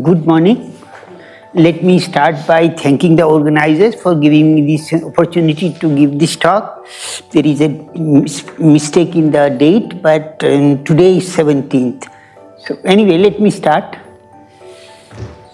Good morning. Let me start by thanking the organizers for giving me this opportunity to give this talk. There is a mistake in the date, but today is 17th. So anyway, let me start.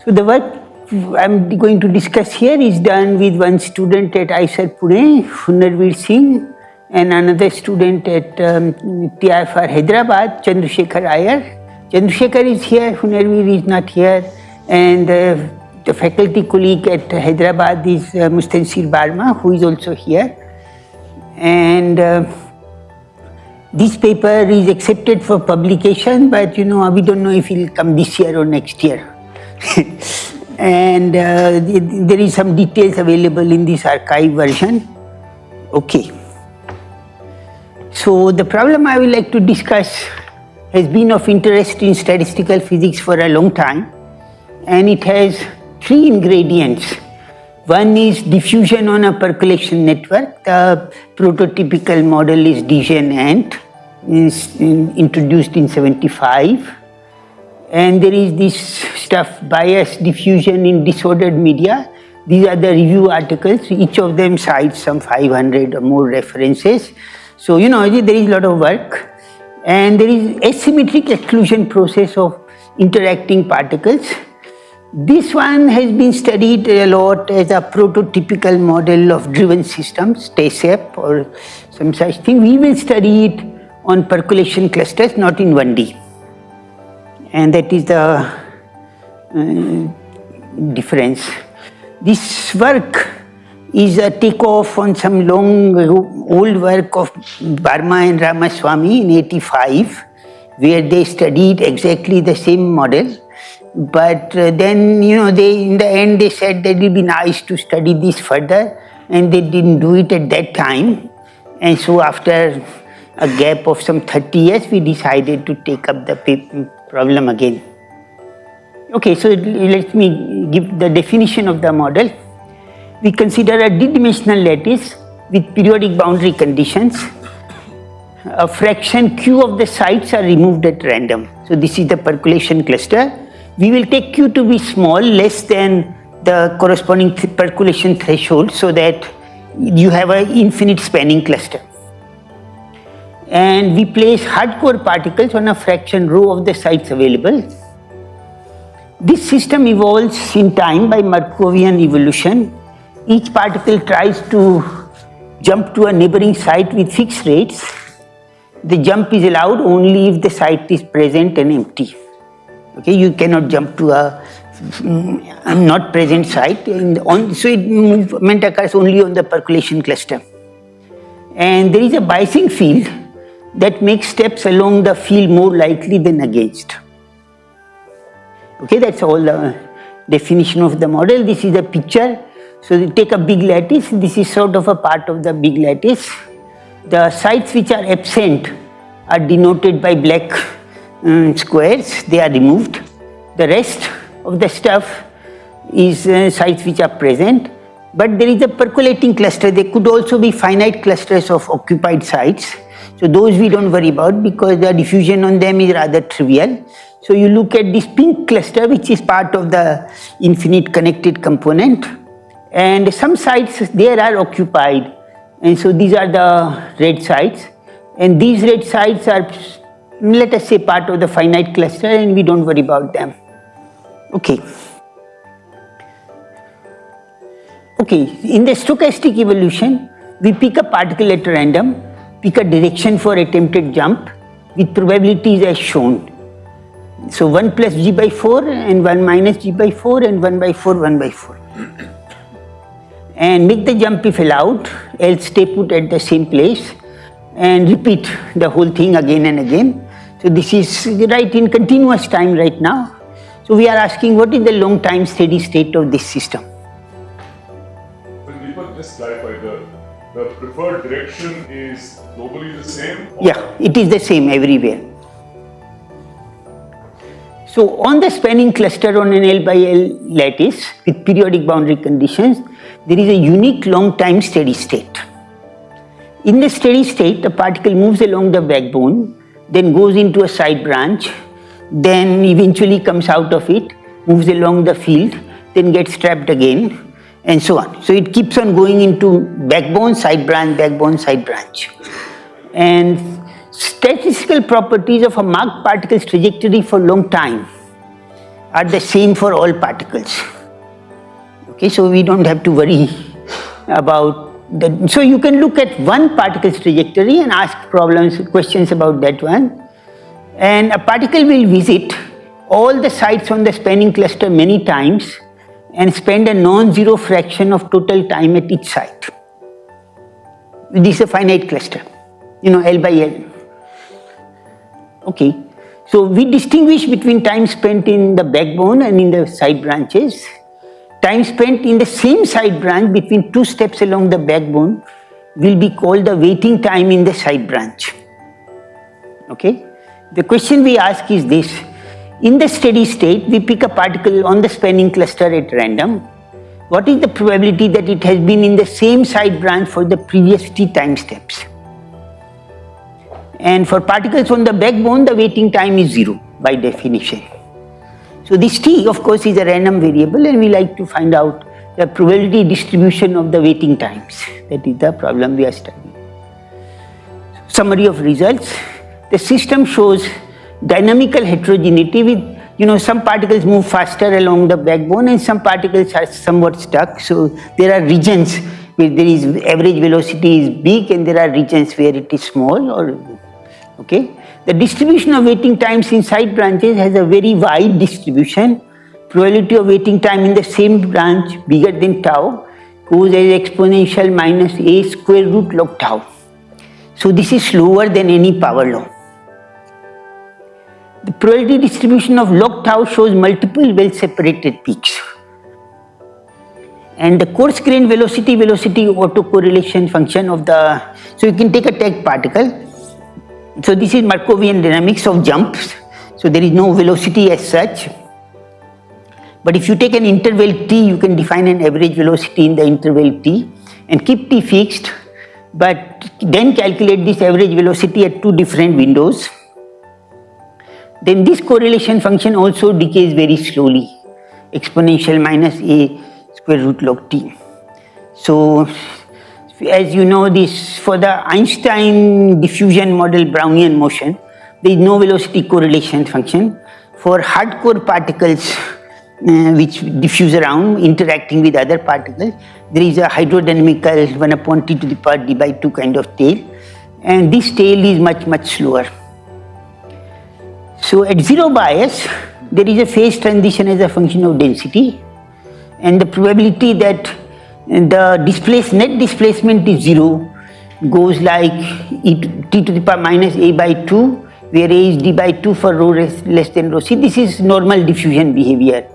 So the work I'm going to discuss here is done with one student at ICTS Pune, Hunarveer Singh, and another student at TIFR Hyderabad, Chandrasekhar Iyer. Chandrasekhar is here, Hunarveer is not here, and the faculty colleague at Hyderabad is Mustansir Barma, who is also here. And this paper is accepted for publication, but we don't know if it will come this year or next year. And there is some details available in this archive version. Okay. So the problem I would like to discuss has been of interest in statistical physics for a long time, and it has three ingredients. One is diffusion on a percolation network. The prototypical model is DGen-Ant, introduced in 75. And there is this stuff, bias diffusion in disordered media. These are the review articles. Each of them cites some 500 or more references. So, there is a lot of work. And there is asymmetric exclusion process of interacting particles. This one has been studied a lot as a prototypical model of driven systems, TSEP or some such thing. We will study it on percolation clusters, not in 1D. And that is the difference. This work is a takeoff on some long old work of Barma and Ramaswamy in 85, where they studied exactly the same model. But then, they in the end they said that it would be nice to study this further, and they didn't do it at that time. And so after a gap of some 30 years, we decided to take up the problem again. Okay, so let me give the definition of the model. We consider a d-dimensional lattice with periodic boundary conditions. A fraction Q of the sites are removed at random. So this is the percolation cluster. We will take Q to be small, less than the corresponding percolation threshold, so that you have an infinite spanning cluster. And we place hardcore particles on a fraction rho of the sites available. This system evolves in time by Markovian evolution. Each particle tries to jump to a neighboring site with fixed rates. The jump is allowed only if the site is present and empty. Okay, you cannot jump to a not present site, so movement occurs only on the percolation cluster. And there is a biasing field that makes steps along the field more likely than against. Okay, that's all the definition of the model. This is the picture. So you take a big lattice. This is sort of a part of the big lattice. The sites which are absent are denoted by black squares. They are removed. The rest of the stuff is sites which are present. But there is a percolating cluster. There could also be finite clusters of occupied sites. So those we don't worry about because the diffusion on them is rather trivial. So you look at this pink cluster, which is part of the infinite connected component. And some sites there are occupied. And so these are the red sites. And these red sites are, let us say, part of the finite cluster, and we don't worry about them. Okay. Okay, in the stochastic evolution, we pick a particle at random, pick a direction for attempted jump with probabilities as shown. So 1 plus g by 4 and 1 minus g by 4 and 1 by 4, 1 by 4. And make the jump if allowed, else stay put at the same place and repeat the whole thing again and again. So this is right in continuous time right now. So we are asking what is the long time steady state of this system. But Deepak, just clarify, the preferred direction is globally the same? Yeah, it is the same everywhere. So on the spanning cluster on an L by L lattice with periodic boundary conditions, there is a unique long time steady state. In the steady state, the particle moves along the backbone, then goes into a side branch, then eventually comes out of it moves along the field, then gets trapped again, and so on. So it keeps on going into backbone, side branch, backbone, side branch. And statistical properties of a marked particle's trajectory for long time are the same for all particles. Okay, so we don't have to worry about that. So you can look at one particle's trajectory and ask questions about that one. And a particle will visit all the sites on the spanning cluster many times and spend a non-zero fraction of total time at each site. This is a finite cluster, L by L. Okay, so we distinguish between time spent in the backbone and in the side branches. Time spent in the same side branch between two steps along the backbone will be called the waiting time in the side branch. Okay, the question we ask is this: in the steady state, we pick a particle on the spanning cluster at random. What is the probability that it has been in the same side branch for the previous t time steps? And for particles on the backbone, the waiting time is 0 by definition. So this t, of course, is a random variable, and we like to find out the probability distribution of the waiting times. That is the problem we are studying. Summary of results: the system shows dynamical heterogeneity with, some particles move faster along the backbone and some particles are somewhat stuck. So there are regions where there is average velocity is big and there are regions where it is small. Okay. The distribution of waiting times in side branches has a very wide distribution. Probability of waiting time in the same branch bigger than tau goes as exponential minus a square root log tau. So this is slower than any power law. The probability distribution of log tau shows multiple well-separated peaks. And the coarse-grained velocity autocorrelation function of so you can take a tag particle. So this is Markovian dynamics of jumps. So there is no velocity as such. But if you take an interval t, you can define an average velocity in the interval t and keep t fixed, but then calculate this average velocity at two different windows. Then this correlation function also decays very slowly, exponential minus a square root log t. So as you know, this for the Einstein diffusion model Brownian motion, there is no velocity correlation function. For hardcore particles which diffuse around interacting with other particles, there is a hydrodynamical 1 upon t to the power d by 2 kind of tail, and this tail is much slower. So at zero bias, there is a phase transition as a function of density, and the probability that the net displacement is 0 goes like t to the power minus a by 2, where a is d by 2 for rho less than rho c. This is normal diffusion behavior,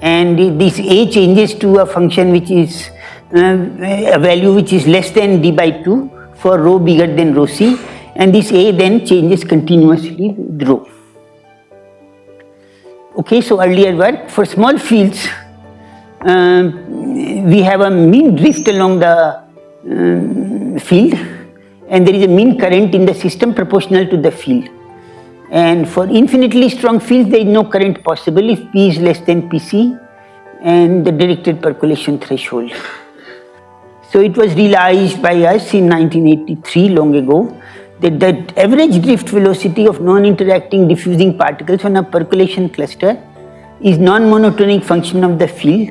and this a changes to a function which is a value which is less than d by 2 for rho bigger than rho c, and this a then changes continuously with rho. Okay, so earlier work for small fields, we have a mean drift along the field, and there is a mean current in the system proportional to the field. And for infinitely strong fields, there is no current possible if P is less than Pc and the directed percolation threshold. So it was realized by us in 1983, long ago, that the average drift velocity of non-interacting diffusing particles on a percolation cluster is non-monotonic function of the field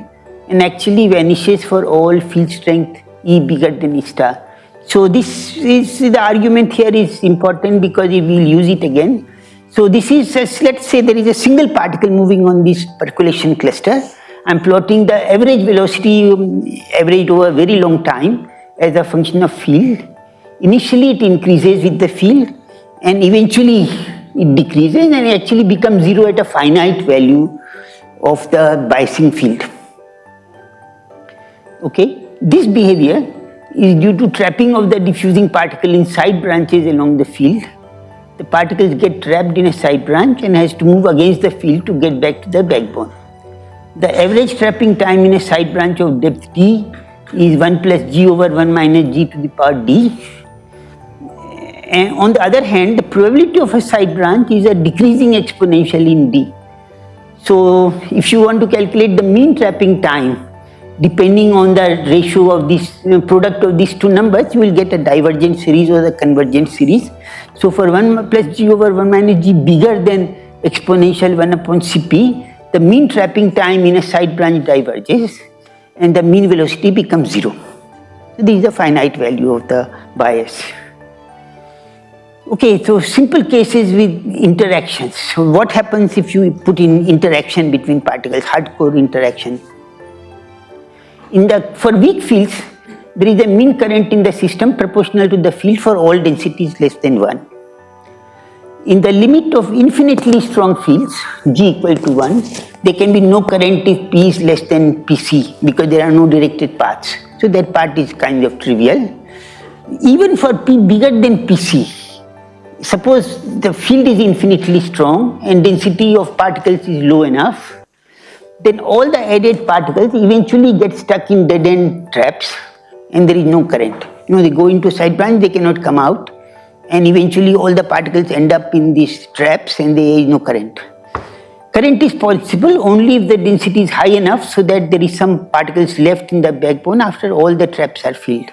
and actually vanishes for all field strength E bigger than E star. So this is the argument here is important because we will use it again. So this is, let's say there is a single particle moving on this percolation cluster. I am plotting the average velocity averaged over a very long time as a function of field. Initially it increases with the field and eventually it decreases and it actually becomes 0 at a finite value of the biasing field. Okay, this behavior is due to trapping of the diffusing particle in side branches along the field. The particles get trapped in a side branch and has to move against the field to get back to the backbone. The average trapping time in a side branch of depth d is 1 plus g over 1 minus g to the power d. And on the other hand, the probability of a side branch is a decreasing exponential in d. So if you want to calculate the mean trapping time, depending on the ratio of this product of these two numbers, you will get a divergent series or the convergent series. So for 1 plus g over 1 minus g bigger than exponential 1 upon Cp, the mean trapping time in a side branch diverges and the mean velocity becomes 0. So this is the finite value of the bias. Okay, so simple cases with interactions. So what happens if you put in interaction between particles, hardcore interaction? For weak fields, there is a mean current in the system proportional to the field for all densities less than 1. In the limit of infinitely strong fields, G equal to 1, there can be no current if P is less than Pc because there are no directed paths. So that part is kind of trivial. Even for P bigger than Pc, suppose the field is infinitely strong and density of particles is low enough, then all the added particles eventually get stuck in dead-end traps and there is no current. They go into side branch, they cannot come out, and eventually all the particles end up in these traps and there is no current. Current is possible only if the density is high enough so that there is some particles left in the backbone after all the traps are filled.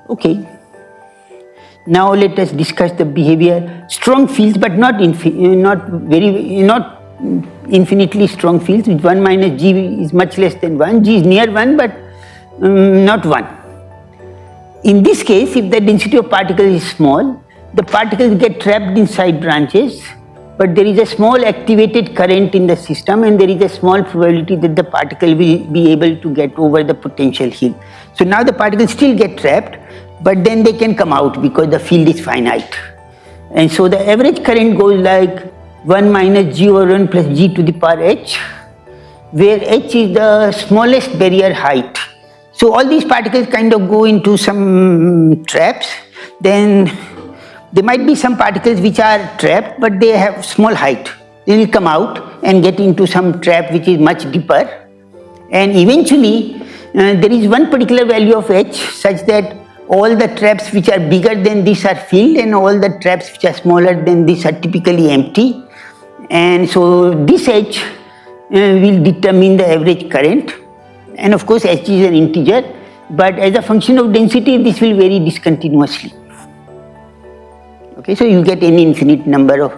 Okay. Now let us discuss the behavior. Strong fields, but not infinitely strong fields. With 1 minus g is much less than 1. G is near 1, but not 1. In this case, if the density of particles is small, the particles get trapped in side branches, but there is a small activated current in the system and there is a small probability that the particle will be able to get over the potential hill. So now the particles still get trapped, but then they can come out because the field is finite. And so the average current goes like 1 minus g over 1 plus g to the power h, where h is the smallest barrier height. So all these particles kind of go into some traps. Then there might be some particles which are trapped, but they have small height. They will come out and get into some trap which is much deeper. And eventually there is one particular value of h such that all the traps which are bigger than this are filled and all the traps which are smaller than this are typically empty. And so this h will determine the average current. And of course h is an integer, but as a function of density this will vary discontinuously. Okay, so you get any infinite number of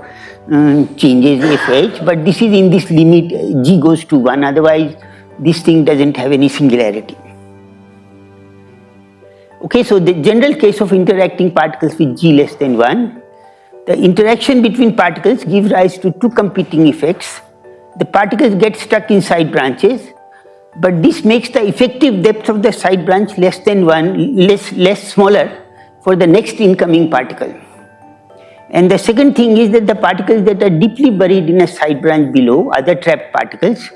changes if h, but this is in this limit g goes to 1, otherwise this thing doesn't have any singularity. Okay, so the general case of interacting particles with g less than 1, the interaction between particles gives rise to two competing effects. The particles get stuck in side branches, but this makes the effective depth of the side branch less than 1, less smaller for the next incoming particle. And the second thing is that the particles that are deeply buried in a side branch below, other trapped particles,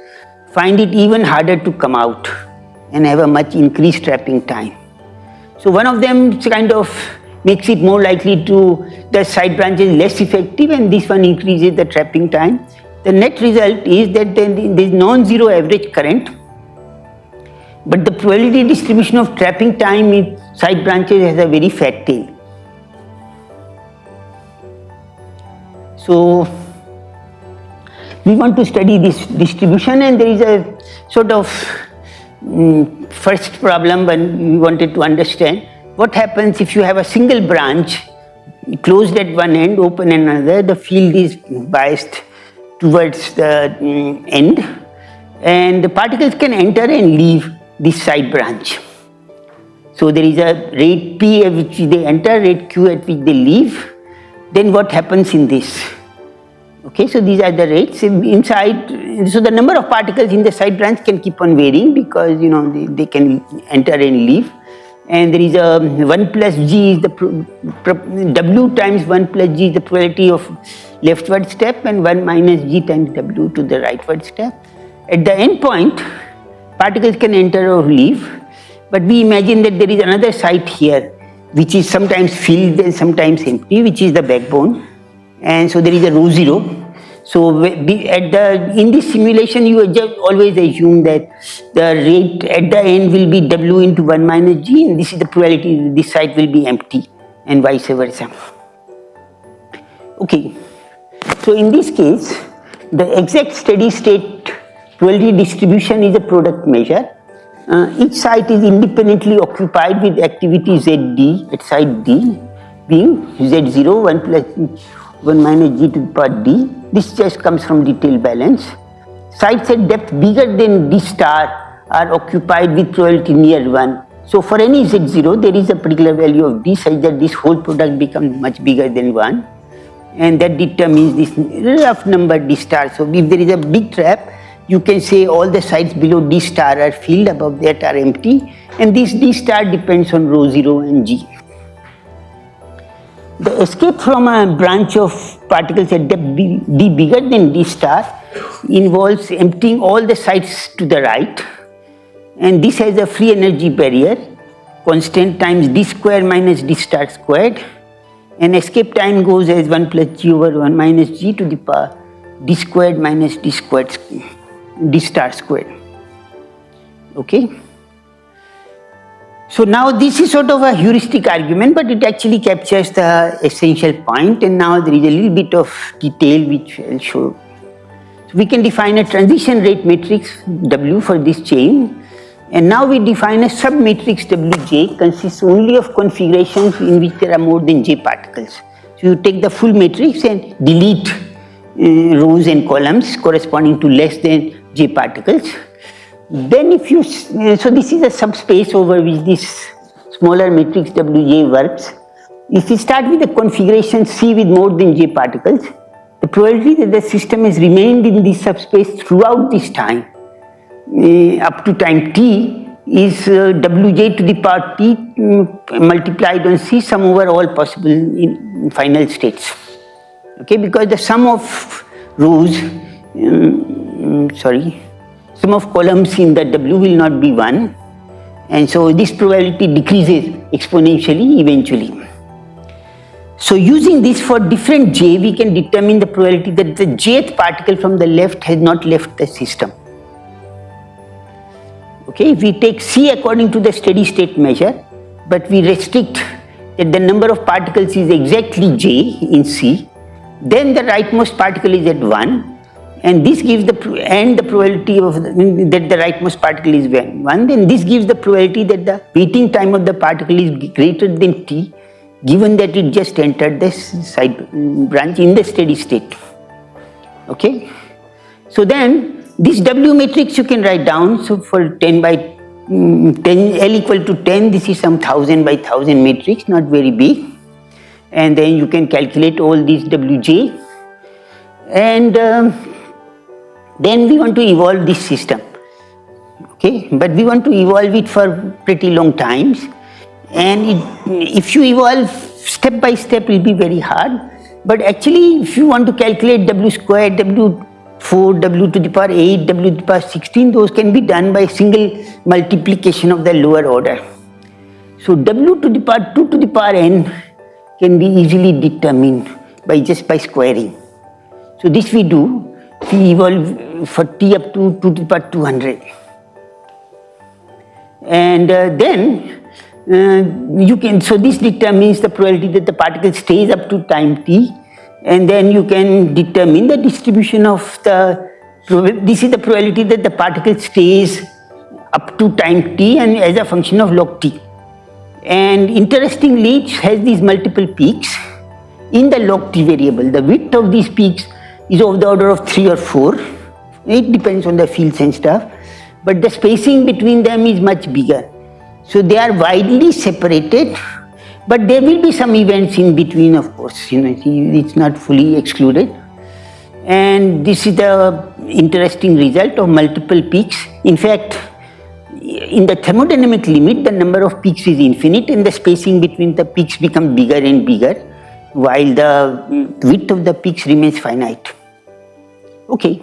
find it even harder to come out and have a much increased trapping time. So one of them kind of makes it more likely to, the side branch is less effective and this one increases the trapping time. The net result is that there is non-zero average current, but the probability distribution of trapping time in side branches has a very fat tail. So we want to study this distribution, and there is a sort of first problem when we wanted to understand what happens if you have a single branch closed at one end, open another, the field is biased towards the end, and the particles can enter and leave this side branch. So there is a rate P at which they enter, rate Q at which they leave. Then what happens in this? Okay, so these are the rates inside. So the number of particles in the side branch can keep on varying because they can enter and leave. And there is a 1 plus g is the W times 1 plus g is the probability of leftward step, and 1 minus g times W to the rightward step. At the end point, particles can enter or leave, but we imagine that there is another site here which is sometimes filled and sometimes empty, which is the backbone, and so there is a rho zero. So in this simulation you just always assume that the rate at the end will be W into 1 minus g, and this is the probability this site will be empty and vice versa. Okay, so in this case The exact steady state probability distribution is a product measure. Each site is independently occupied with activity ZD at site D being Z0 1 plus 1 minus G to the power D. This just comes from detail balance. Sites at depth bigger than D star are occupied with probability near 1. So for any Z0 there is a particular value of D such that this whole product becomes much bigger than 1, and that determines this rough number D star. So if there is a big trap, you can say all the sites below D star are filled, above that are empty, and this D star depends on rho 0 and G. The escape from a branch of particles at depth D bigger than D star involves emptying all the sites to the right, and this has a free energy barrier, constant times D square minus D star squared, and escape time goes as 1 plus G over 1 minus G to the power D squared minus D squared D star squared. Okay. So now this is sort of a heuristic argument, but it actually captures the essential point, and now there is a little bit of detail which I'll show. So we can define a transition rate matrix W for this chain, and now we define a submatrix Wj consists only of configurations in which there are more than J particles. So you take the full matrix and delete rows and columns corresponding to less than J particles. Then if you, so this is a subspace over which this smaller matrix Wj works. If we start with a configuration C with more than J particles, the probability that the system has remained in this subspace throughout this time, up to time t, is Wj to the power t multiplied on C sum over all possible final states. Okay, because the sum of rows, sum of columns in the W will not be 1, and so this probability decreases exponentially eventually. So using this for different J, we can determine the probability that the jth particle from the left has not left the system. Okay, if we take C according to the steady state measure, but we restrict that the number of particles is exactly J in C, then the rightmost particle is at 1, and this gives the probability of that the rightmost particle is 1, then this gives the probability that the waiting time of the particle is greater than t, given that it just entered this side branch in the steady state. Okay, so then this W matrix you can write down. So for 10 by 10, L equal to 10, this is some 1000 by 1000 matrix, not very big, and then you can calculate all these Wj, and then we want to evolve this system. Okay, but we want to evolve it for pretty long times, and if you evolve step by step, it will be very hard. But actually, if you want to calculate W squared, W4, W to the power 8, W to the power 16, those can be done by single multiplication of the lower order. So W to the power 2 to the power n can be easily determined by squaring. So this we do. We evolve for t up to 2 to the power 200, and then you can, so this determines the probability that the particle stays up to time t, and then you can determine the distribution of this is the probability that the particle stays up to time t and as a function of log t. And interestingly, it has these multiple peaks in the log t variable. The width of these peaks is of the order of 3 or 4. It depends on the fields and stuff, but the spacing between them is much bigger. So they are widely separated, but there will be some events in between, of course, it's not fully excluded. And this is the interesting result of multiple peaks. In fact, in the thermodynamic limit, the number of peaks is infinite and the spacing between the peaks becomes bigger and bigger, while the width of the peaks remains finite. Okay,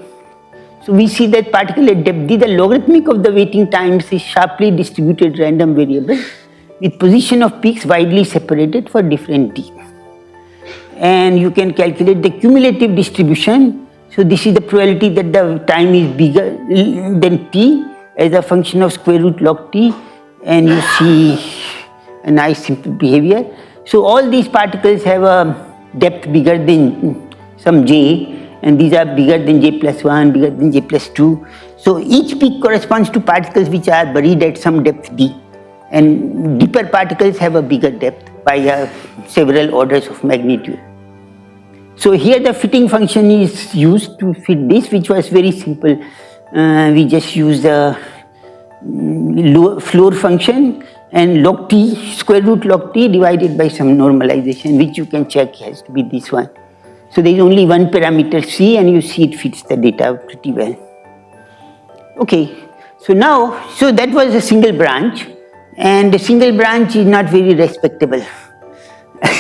so we see that particle at depth D, the logarithmic of the waiting times is sharply distributed random variable with position of peaks widely separated for different D. And you can calculate the cumulative distribution. So this is the probability that the time is bigger than t as a function of square root log t, and you see a nice simple behavior. So all these particles have a depth bigger than some j, and these are bigger than j plus 1, bigger than j plus 2. So each peak corresponds to particles which are buried at some depth d, and deeper particles have a bigger depth by several orders of magnitude. So here the fitting function is used to fit this, which was very simple. We just use the floor function and log t, square root log t divided by some normalization, which you can check has to be this one. So there is only one parameter c, and you see it fits the data pretty well. Okay, so now, so that was a single branch, and a single branch is not very respectable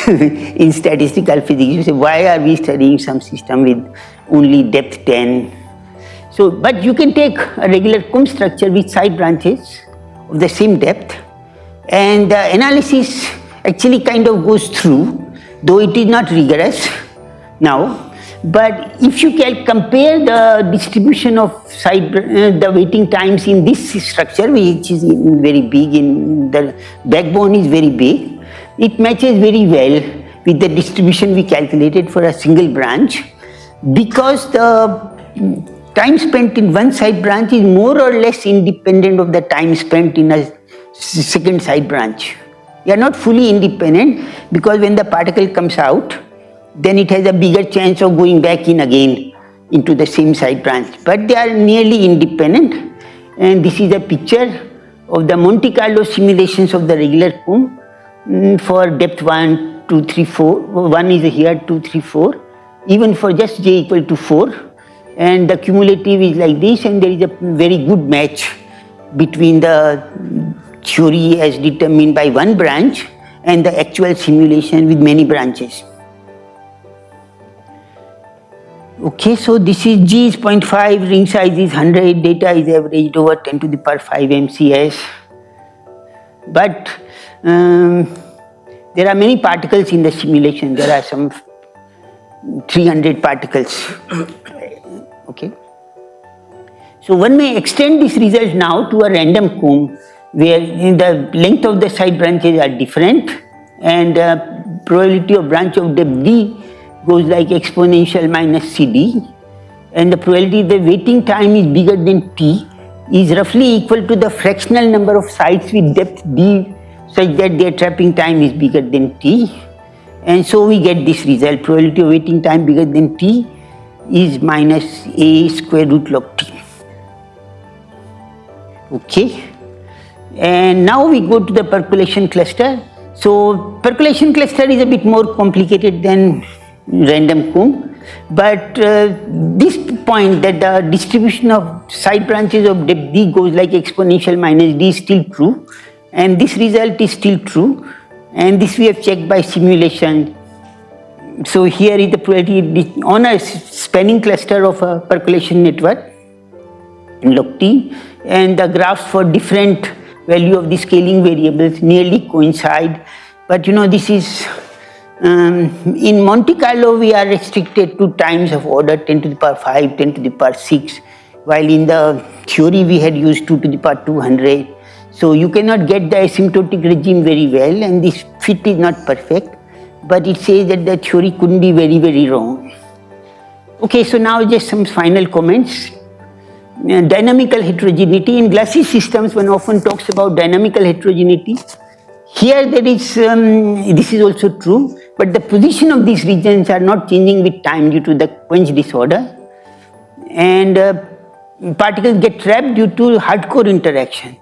in statistical physics. You say, why are we studying some system with only depth 10? So, but you can take a regular comb structure with side branches of the same depth, and the analysis actually kind of goes through, though it is not rigorous now. But if you can compare the distribution of the waiting times in this structure, which is very big, in the backbone is very big, it matches very well with the distribution we calculated for a single branch, because the time spent in one side branch is more or less independent of the time spent in a second side branch. They are not fully independent, because when the particle comes out, then it has a bigger chance of going back in again into the same side branch. But they are nearly independent, and this is a picture of the Monte Carlo simulations of the regular comb for depth 1, 2, 3, 4. 1 is here, 2, 3, 4, even for just j equal to 4. And the cumulative is like this, and there is a very good match between the theory as determined by one branch and the actual simulation with many branches. Okay, so this is G is 0.5, ring size is 100, data is averaged over 10 to the power 5 MCS. But there are many particles in the simulation. There are some 300 particles. Okay. So one may extend this result now to a random comb, where the length of the side branches are different, and probability of branch of depth d goes like exponential minus CD, and the probability the waiting time is bigger than t is roughly equal to the fractional number of sites with depth d such that their trapping time is bigger than t, and so we get this result: probability of waiting time bigger than t is minus a square root log t. Okay, and now we go to the percolation cluster. So percolation cluster is a bit more complicated than random comb, but this point that the distribution of side branches of depth d goes like exponential minus d is still true, and this result is still true, and this we have checked by simulation. So here is the probability on a spanning cluster of a percolation network log t, and the graphs for different value of the scaling variables nearly coincide. But you know, this is in Monte Carlo we are restricted to times of order 10 to the power 5, 10 to the power 6, while in the theory we had used 2 to the power 200. So you cannot get the asymptotic regime very well, and this fit is not perfect, but it says that the theory couldn't be very, very wrong. Okay, so now just some final comments. Dynamical heterogeneity. In glassy systems, one often talks about dynamical heterogeneity. Here there is, this is also true, but the position of these regions are not changing with time due to the quench disorder, and particles get trapped due to hardcore interaction,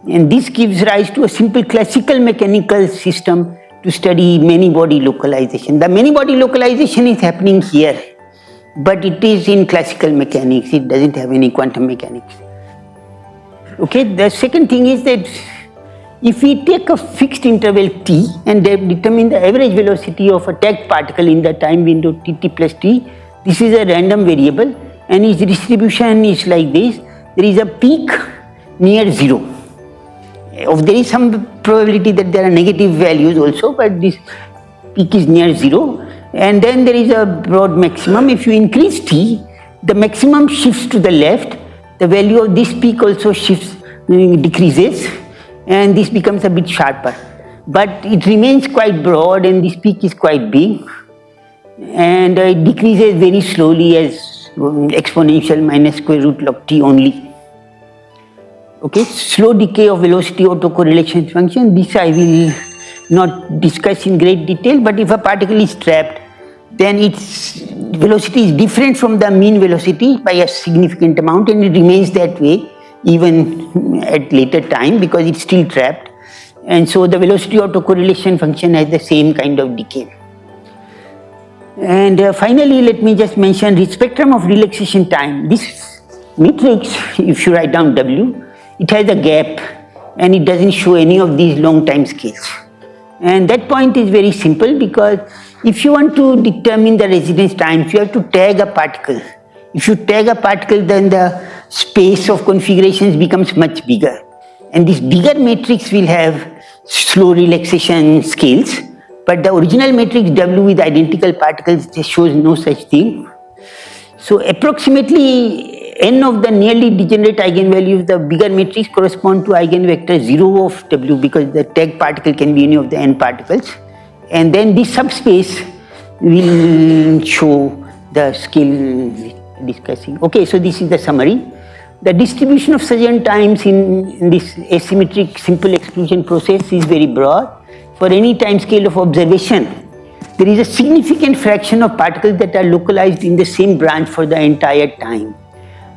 and this gives rise to a simple classical mechanical system to study many body localization. The many body localization is happening here, but it is in classical mechanics, it doesn't have any quantum mechanics. Okay, the second thing is that if we take a fixed interval t and determine the average velocity of a tagged particle in the time window tt plus t, this is a random variable and its distribution is like this. There is a peak near 0. There is some probability that there are negative values also, but this peak is near 0. And then there is a broad maximum. If you increase t, the maximum shifts to the left, the value of this peak also decreases, and this becomes a bit sharper. But it remains quite broad and this peak is quite big. and it decreases very slowly as exponential minus square root log t only. Okay, slow decay of velocity autocorrelation function, this I will not discuss in great detail, but if a particle is trapped, then its velocity is different from the mean velocity by a significant amount, and it remains that way even at later time because it's still trapped, and so the velocity autocorrelation function has the same kind of decay. And finally, let me just mention the spectrum of relaxation time. This matrix, if you write down W, it has a gap and it doesn't show any of these long time scales. And that point is very simple because if you want to determine the residence times, you have to tag a particle. If you tag a particle, then the space of configurations becomes much bigger. And this bigger matrix will have slow relaxation scales, but the original matrix W with identical particles just shows no such thing. So approximately n of the nearly degenerate eigenvalues of the bigger matrix correspond to eigenvector 0 of W because the tagged particle can be any of the n particles. And then this subspace will show the scale discussing. Okay, so this is the summary. The distribution of surgeon times in this asymmetric simple exclusion process is very broad. For any time scale of observation, there is a significant fraction of particles that are localized in the same branch for the entire time.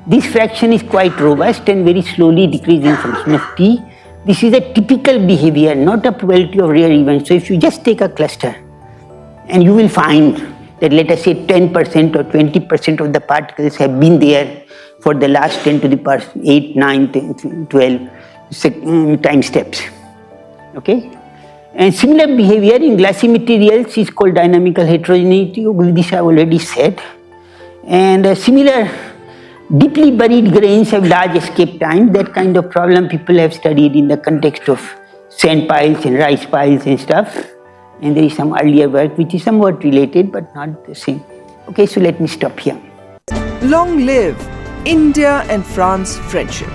This fraction is quite robust and very slowly decreasing function of t. This is a typical behavior, not a probability of rare events. So if you just take a cluster and you will find that, let us say 10% or 20% of the particles have been there for the last 10 to the power 8, 9, 10, 12 time steps. Okay? And similar behavior in glassy materials is called dynamical heterogeneity. This I already said. And similar deeply buried grains have large escape time. That kind of problem people have studied in the context of sand piles and rice piles and stuff. And there is some earlier work which is somewhat related but not the same. Okay, so let me stop here. Long live India and France friendship.